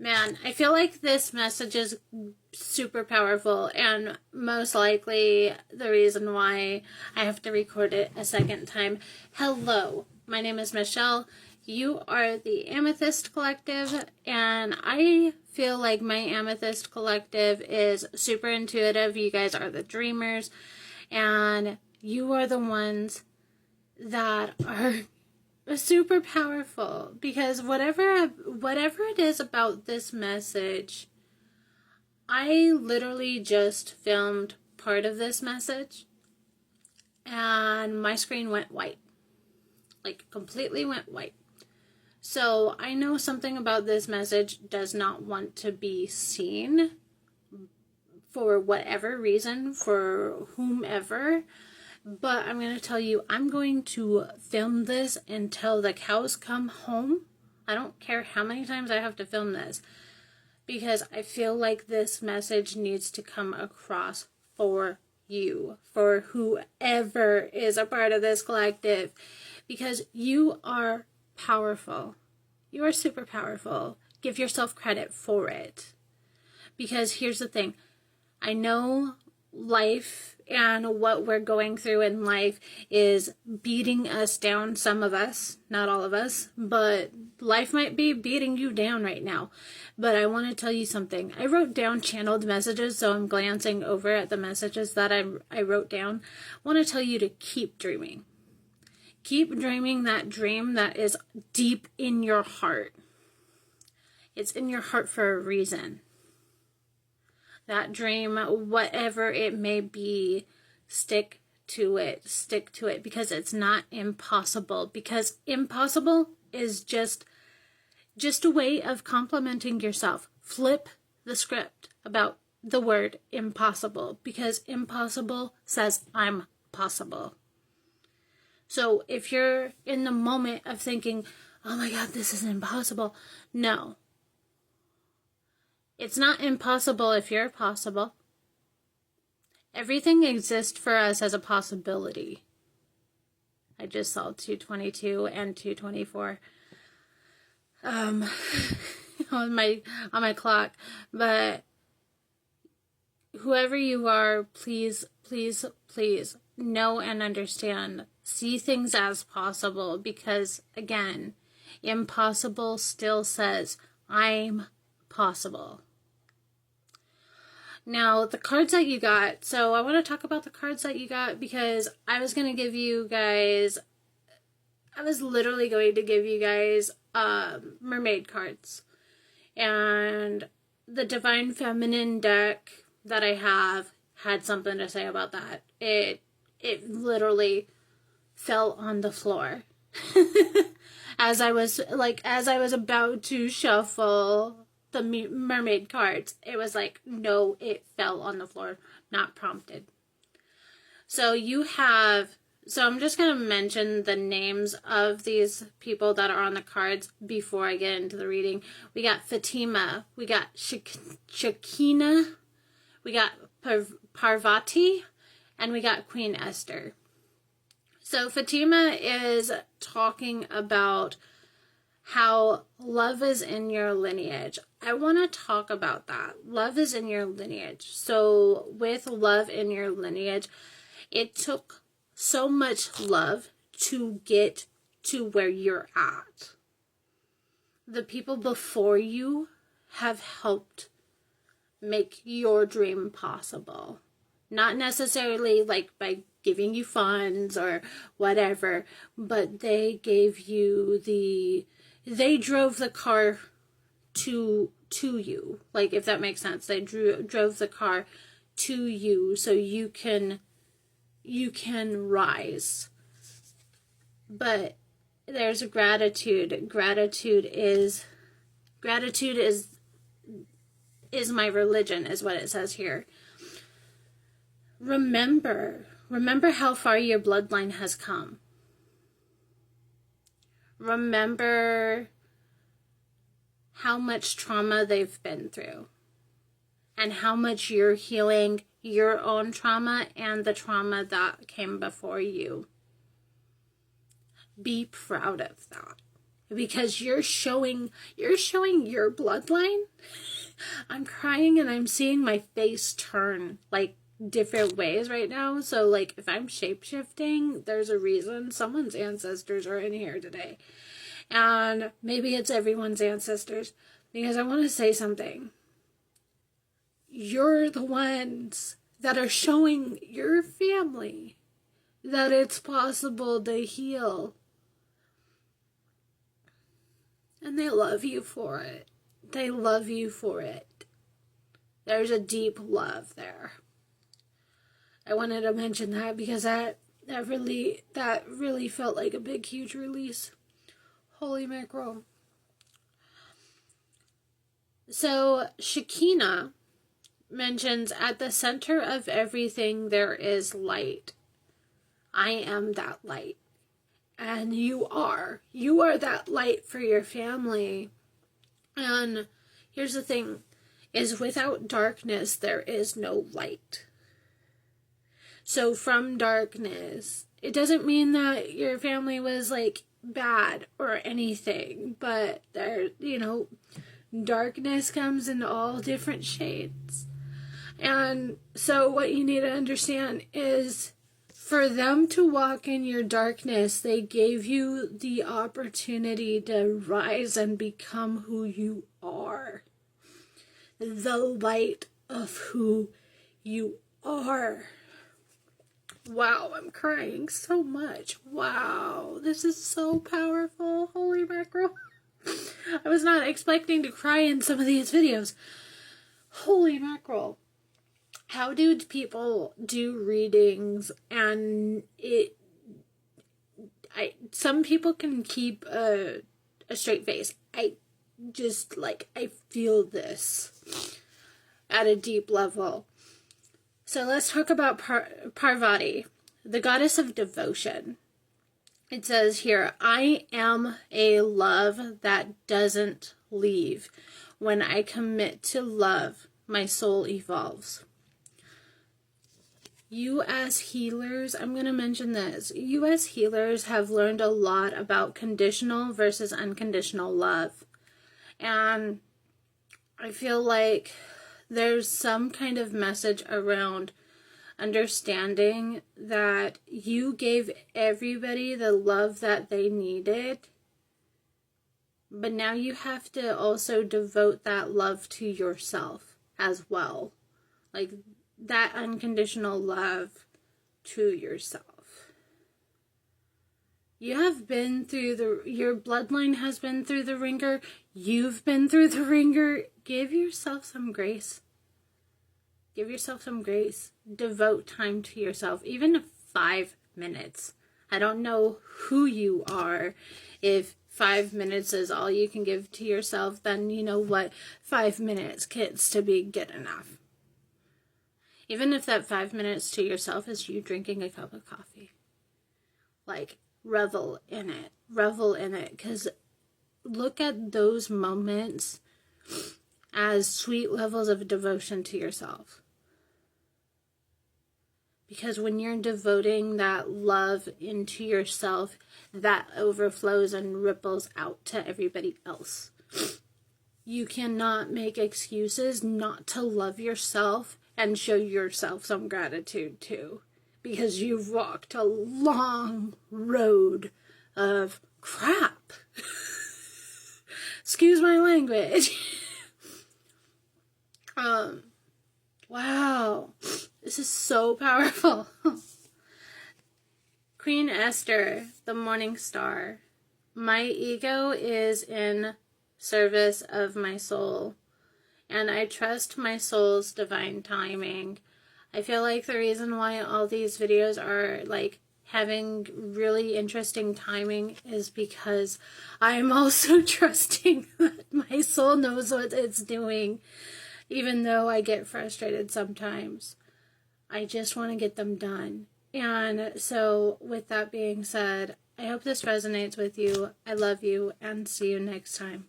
Man, I feel like this message is super powerful, and most likely the reason why I have to record it a second time. Hello, my name is Michelle. You are the Amethyst Collective, and I feel like my Amethyst Collective is super intuitive. You guys are the dreamers, and you are the ones that are super powerful, because whatever it is about this message, I literally just filmed part of this message and my screen went white, like completely went white. So I know something about this message does not want to be seen for whatever reason, for whomever. But I'm going to tell you, I'm going to film this until the cows come home. I don't care how many times I have to film this, because I feel like this message needs to come across for you, for whoever is a part of this collective, because you are powerful. You are super powerful. Give yourself credit for it. Because here's the thing. I know life and what we're going through in life is beating us down, some of us, not all of us, but life might be beating you down right now. But I want to tell you something. I wrote down channeled messages, so I'm glancing over at the messages that I wrote down. I want to tell you to keep dreaming. Keep dreaming that dream that is deep in your heart. It's in your heart for a reason. That dream, whatever it may be, stick to it, because it's not impossible. Because impossible is just a way of complimenting yourself. Flip the script about the word impossible, because impossible says I'm possible. So if you're in the moment of thinking, oh my God, this is impossible, no. It's not impossible if you're possible. Everything exists for us as a possibility. I just saw 222 and 224 on my clock. But whoever you are, please know and understand. See things as possible, because again, impossible still says I'm possible. Now, the cards that you got. So I want to talk about the cards that you got, because I was literally going to give you guys mermaid cards. And the Divine Feminine deck that I have had something to say about that. It literally fell on the floor. as I was about to shuffle the mermaid cards, it was like, no, it fell on the floor, not prompted. So I'm just going to mention the names of these people that are on the cards before I get into the reading. We got Fatima, we got Shakina, we got Parvati, and we got Queen Esther. So Fatima is talking about how love is in your lineage. I want to talk about that. Love is in your lineage. So with love in your lineage, it took so much love to get to where you're at. The people before you have helped make your dream possible. Not necessarily like by giving you funds or whatever, but they drove the car to you, like, if that makes sense. They drove the car to you so you can rise. But there's gratitude. Gratitude is my religion, is what it says here. Remember how far your bloodline has come. Remember how much trauma they've been through, and how much you're healing your own trauma and the trauma that came before you. Be proud of that. because you're showing your bloodline. I'm crying and I'm seeing my face turn like different ways right now. So like if I'm shape-shifting, there's a reason. Someone's ancestors are in here today. And maybe it's everyone's ancestors, because I want to say something. You're the ones that are showing your family that it's possible to heal. And they love you for it. They love you for it. There's a deep love there. I wanted to mention that because that really felt like a big, huge release. Holy mackerel. So Shekinah mentions, at the center of everything there is light. I am that light. And you are that light for your family. And here's the thing, is without darkness, there is no light. So from darkness, it doesn't mean that your family was like bad or anything, but there, darkness comes in all different shades. And so what you need to understand is, for them to walk in your darkness, they gave you the opportunity to rise and become who you are. The light of who you are. Wow, I'm crying so much. Wow, this is so powerful. Holy mackerel. I was not expecting to cry in some of these videos. Holy mackerel. How do people do readings, and some people can keep a straight face. I feel this at a deep level. So let's talk about Parvati, the goddess of devotion. It says here, I am a love that doesn't leave. When I commit to love, my soul evolves. You as healers, I'm going to mention this. You as healers have learned a lot about conditional versus unconditional love. And I feel like there's some kind of message around understanding that you gave everybody the love that they needed. But now you have to also devote that love to yourself as well. Like, that unconditional love to yourself. You have been through your bloodline has been through the ringer. You've been through the ringer. Give yourself some grace. Give yourself some grace. Devote time to yourself. Even 5 minutes. I don't know who you are. If 5 minutes is all you can give to yourself, then you know what? 5 minutes gets to be good enough. Even if that 5 minutes to yourself is you drinking a cup of coffee. Like, revel in it. Revel in it. Because look at those moments as sweet levels of devotion to yourself. Because when you're devoting that love into yourself, that overflows and ripples out to everybody else. You cannot make excuses not to love yourself and show yourself some gratitude too, because you've walked a long road of crap. Excuse my language. Wow, this is so powerful. Queen Esther, the morning star. My ego is in service of my soul, and I trust my soul's divine timing. I feel like the reason why all these videos are like having really interesting timing is because I'm also trusting that my soul knows what it's doing, even though I get frustrated sometimes. I just want to get them done. And so with that being said, I hope this resonates with you. I love you, and see you next time.